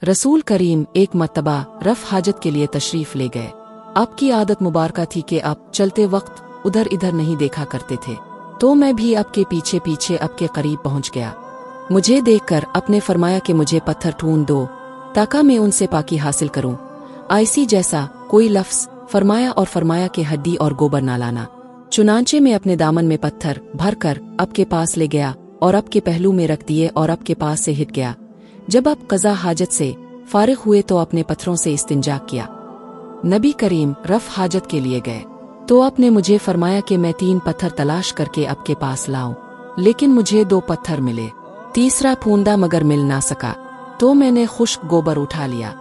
रसूल करीम एक मर्तबा रफ हाजत के लिए तशरीफ ले गए। आपकी आदत मुबारका थी कि आप चलते वक्त उधर इधर नहीं देखा करते थे, तो मैं भी आपके पीछे पीछे आपके करीब पहुंच गया। मुझे देखकर आपने फरमाया कि मुझे पत्थर ढूंढ दो ताकि मैं उनसे पाकी हासिल करूं। आईसी जैसा कोई लफ्ज़ फरमाया और फरमाया कि हड्डी और गोबर ना लाना। चुनांचे में अपने दामन में पत्थर भर कर आपके पास ले गया और आपके पहलू में रख दिए और आपके पास से हिट गया। जब आप कज़ा हाजत से फारिग हुए तो अपने पत्थरों से इस्तिंजा किया। नबी करीम रफ हाजत के लिए गए तो आपने मुझे फरमाया कि मैं 3 पत्थर तलाश करके आपके पास लाऊं, लेकिन मुझे 2 पत्थर मिले, तीसरा फूंदा मगर मिल ना सका, तो मैंने खुश्क गोबर उठा लिया,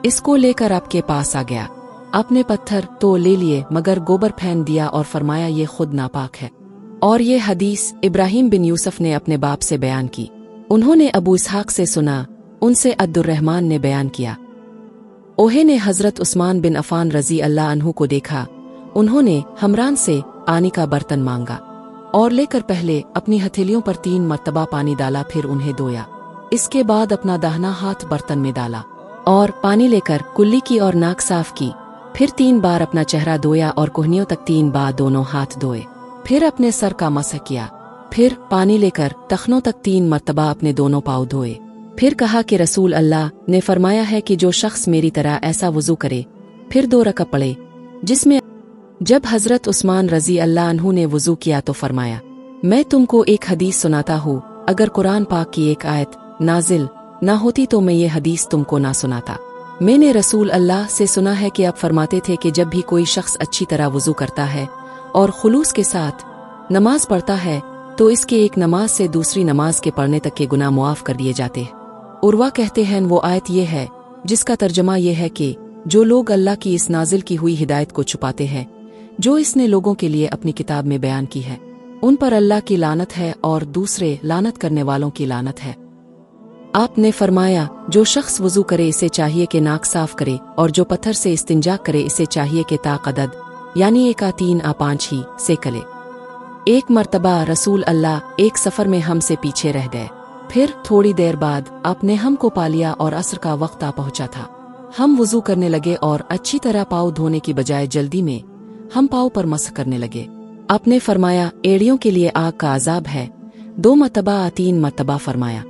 इसको लेकर आपके पास आ गया। आपने पत्थर तो ले लिए मगर गोबर फेंक दिया और फरमाया ये खुद नापाक है। और ये हदीस इब्राहिम बिन यूसुफ ने अपने बाप से बयान की। उन्होंने अबू इसहाक से सुना, उनसे अब्दुर्रहमान ने बयान किया। ओहे ने हजरत उस्मान बिन अफान रजी अल्लाह अन्हु को देखा। उन्होंने हमरान से आने का बर्तन मांगा और लेकर पहले अपनी हथेलियों पर 3 मर्तबा पानी डाला, फिर उन्हें धोया। इसके बाद अपना दाहिना हाथ बर्तन में डाला और पानी लेकर कुल्ली की और नाक साफ की, फिर 3 बार अपना चेहरा धोया और कोहनियों तक 3 बार दोनों हाथ धोए, फिर अपने सर का मसह किया, फिर पानी लेकर टखनों तक 3 मर्तबा अपने दोनों पाँव धोए। फिर कहा कि रसूल अल्लाह ने फरमाया है कि जो शख्स मेरी तरह ऐसा वुजू करे फिर 2 रकअत पढ़े, जिसमें जब हजरत उस्मान रजी अल्लाह अन्हु ने वुजू किया तो फरमाया, मैं तुमको एक हदीस सुनाता हूँ, अगर कुरान पाक की एक आयत नाजिल ना होती तो मैं ये हदीस तुमको ना सुनाता। मैंने रसूल अल्लाह से सुना है कि आप फरमाते थे कि जब भी कोई शख्स अच्छी तरह वुजू करता है और खुलूस के साथ नमाज पढ़ता है तो इसके एक नमाज से दूसरी नमाज के पढ़ने तक के गुनाह मुआफ कर दिए जाते हैं। उर्वा कहते हैं वो आयत ये है जिसका तर्जमा ये है कि जो लोग अल्लाह की इस नाजिल की हुई हिदायत को छुपाते हैं जो इसने लोगों के लिए अपनी किताब में बयान की है, उन पर अल्लाह की लानत है और दूसरे लानत करने वालों की लानत है। आपने फरमाया, जो शख्स वुजू करे इसे चाहिए कि नाक साफ करे और जो पत्थर से इस्तिंजा करे इसे चाहिए कि ताक़दद यानी 1 आ 3 आ 5 ही से कले। एक मर्तबा रसूल अल्लाह एक सफ़र में हमसे पीछे रह गए, फिर थोड़ी देर बाद आपने हमको पा लिया और असर का वक्त आ पहुंचा था। हम वुजू करने लगे और अच्छी तरह पाँव धोने की बजाय जल्दी में हम पाँव पर मसह करने लगे। आपने फरमाया, एड़ियों के लिए आग का अजाब है, 2 मर्तबा आ 3 मर्तबा फरमाया।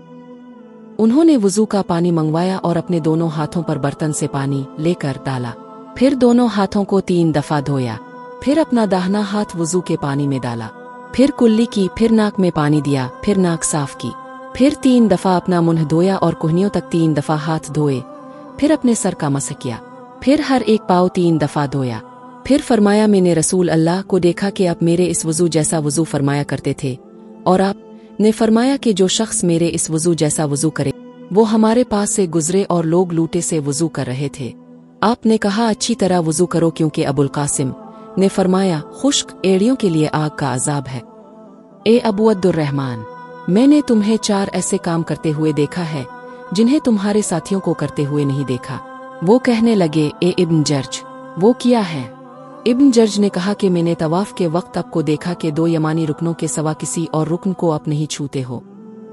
उन्होंने वुजू का पानी मंगवाया और अपने दोनों हाथों पर बर्तन से पानी लेकर डाला, फिर दोनों हाथों को 3 दफा धोया, फिर अपना दाहिना हाथ वुजू के पानी में डाला, फिर कुल्ली की, फिर नाक में पानी दिया, फिर नाक साफ की, फिर 3 दफा अपना मुंह धोया और कोहनियों तक 3 दफा हाथ धोए, फिर अपने सर का मसह किया, फिर हर एक पाँव 3 दफा धोया। फिर फरमाया, मैंने रसूल अल्लाह को देखा कि आप मेरे इस वुजू जैसा वुजू फरमाया करते थे और आप ने फरमाया कि जो शख्स मेरे इस वुजू जैसा वुजू करे वो हमारे पास से गुजरे और लोग लूटे से वुजू कर रहे थे। आपने कहा, अच्छी तरह वुजू करो क्योंकि अबुल कासिम ने फरमाया, खुश्क एड़ियों के लिए आग का अजाब है। ए अबू अब्दुर्रहमान, मैंने तुम्हें 4 ऐसे काम करते हुए देखा है जिन्हें तुम्हारे साथियों को करते हुए नहीं देखा। वो कहने लगे, ए इब्न जर्ज, वो किया है? इब्न जर्ज ने कहा कि मैंने तवाफ के वक्त आपको देखा कि 2 यमानी रुकनों के सिवा किसी और रुकन को आप नहीं छूते हो।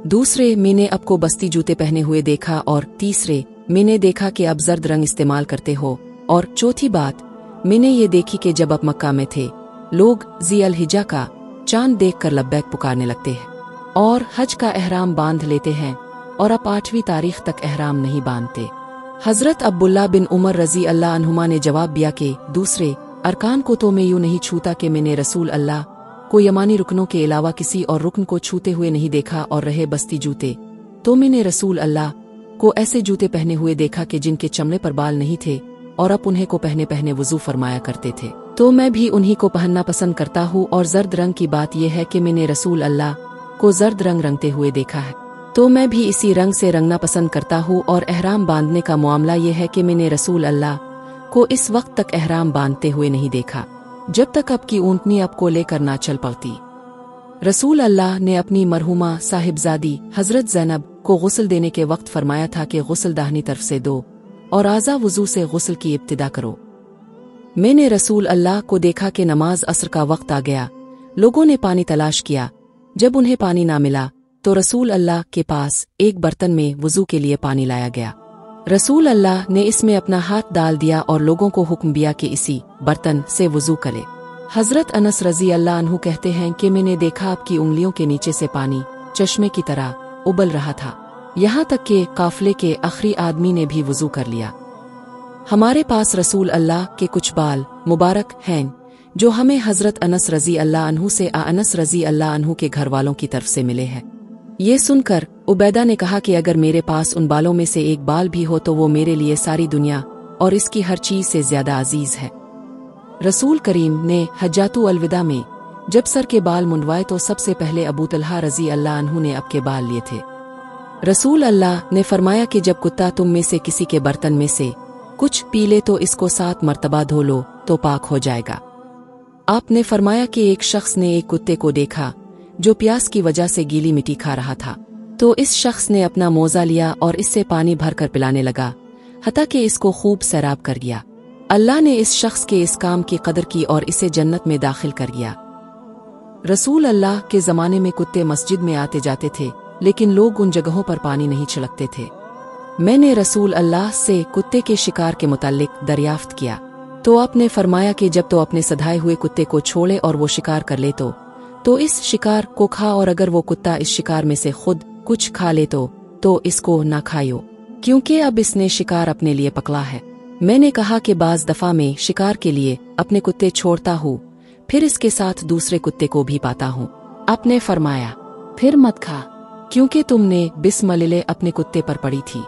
दूसरे, मैंने आपको बस्ती जूते पहने हुए देखा और तीसरे, मैंने देखा कि आप जर्द रंग इस्तेमाल करते हो और चौथी बात मैंने ये देखी कि जब आप मक्का में थे लोग ज़ी अल हिज्जा का चांद देखकर लब्बैक पुकारने लगते हैं और हज का एहराम बांध लेते हैं और आप 8वीं तारीख तक एहराम नहीं बांधते। हजरत अब्दुल्लाह बिन उमर रजी अल्लाह अन्हुमा ने जवाब दिया कि दूसरे अरकान को तो मैं यूं नहीं छूता कि मैंने रसूल अल्लाह को यमानी रुकनों के अलावा किसी और रुकन को छूते हुए नहीं देखा, और रहे बस्ती जूते तो मैंने रसूल अल्लाह को ऐसे जूते पहने हुए देखा कि जिनके चमड़े पर बाल नहीं थे और आप उन्हें को पहने पहने वुजू फरमाया करते थे, तो मैं भी उन्हीं को पहनना पसंद करता हूँ। और जर्द रंग की बात यह है कि मैंने रसूल अल्लाह को जर्द रंग रंगते हुए देखा है, तो मैं भी इसी रंग से रंगना पसंद करता हूँ। और एहराम बांधने का मामला यह है कि मैंने रसूल अल्लाह को इस वक्त तक एहराम बांधते हुए नहीं देखा जब तक आपकी ऊँटनी आपको लेकर ना चल पड़ती। रसूल अल्लाह ने अपनी मरहुमा साहिबजादी हजरत ज़ैनब को गुस्ल देने के वक्त फरमाया था कि गुस्ल दाहिनी तरफ से दो और आज़ा वुजू से गुस्ल की इब्तिदा करो। मैंने रसूल अल्लाह को देखा कि नमाज असर का वक्त आ गया, लोगों ने पानी तलाश किया, जब उन्हें पानी ना मिला तो रसूल अल्लाह के पास एक बर्तन में वुजू के लिए पानी लाया गया। रसूल अल्लाह ने इसमें अपना हाथ डाल दिया और लोगों को हुक्म दिया कि इसी बर्तन से वुजू करे। हजरत अनस रजी अल्लाह अन्हु कहते हैं कि मैंने देखा आपकी उंगलियों के नीचे से पानी चश्मे की तरह उबल रहा था, यहाँ तक कि काफले के आखिरी आदमी ने भी वुजू कर लिया। हमारे पास रसूल अल्लाह के कुछ बाल मुबारक हैं जो हमें हजरत अनस रजी अल्लाह अन्हु से अनस रजी अल्लाह अन्हु के घर वालों की तरफ से मिले हैं। ये सुनकर उबैदा ने कहा कि अगर मेरे पास उन बालों में से एक बाल भी हो तो वो मेरे लिए सारी दुनिया और इसकी हर चीज से ज्यादा अजीज है। रसूल करीम ने हज्जातु अलविदा में जब सर के बाल मुंडवाए तो सबसे पहले अबू तलहा रजी अल्लाह अन्हु ने आपके बाल लिए थे। रसूल अल्लाह ने फरमाया कि जब कुत्ता तुम में से किसी के बर्तन में से कुछ पी ले तो इसको 7 मर्तबा धो लो तो पाक हो जाएगा। आपने फरमाया कि एक शख्स ने एक कुत्ते को देखा जो प्यास की वजह से गीली मिट्टी खा रहा था, तो इस शख्स ने अपना मोजा लिया और इससे पानी भरकर पिलाने लगा हत्ता कि इसको खूब सैराब कर गया। अल्लाह ने इस शख्स के इस काम की कदर की और इसे जन्नत में दाखिल कर गया। रसूल अल्लाह के ज़माने में कुत्ते मस्जिद में आते जाते थे, लेकिन लोग उन जगहों पर पानी नहीं छिड़कते थे। मैंने रसूल अल्लाह से कुत्ते के शिकार के मुताल्लिक दरियाफ्त किया, तो आपने फरमाया कि जब तो अपने सधाए हुए कुत्ते को छोड़े और वो शिकार कर ले तो इस शिकार को खा, और अगर वो कुत्ता इस शिकार में से खुद कुछ खा ले तो इसको ना खायो, क्योंकि अब इसने शिकार अपने लिए पकड़ा है। मैंने कहा कि बाज दफा में शिकार के लिए अपने कुत्ते छोड़ता हूँ, फिर इसके साथ दूसरे कुत्ते को भी पाता हूँ। आपने फरमाया फिर मत खा, क्योंकि तुमने बिस्मिल्लाह अपने कुत्ते पर पड़ी थी।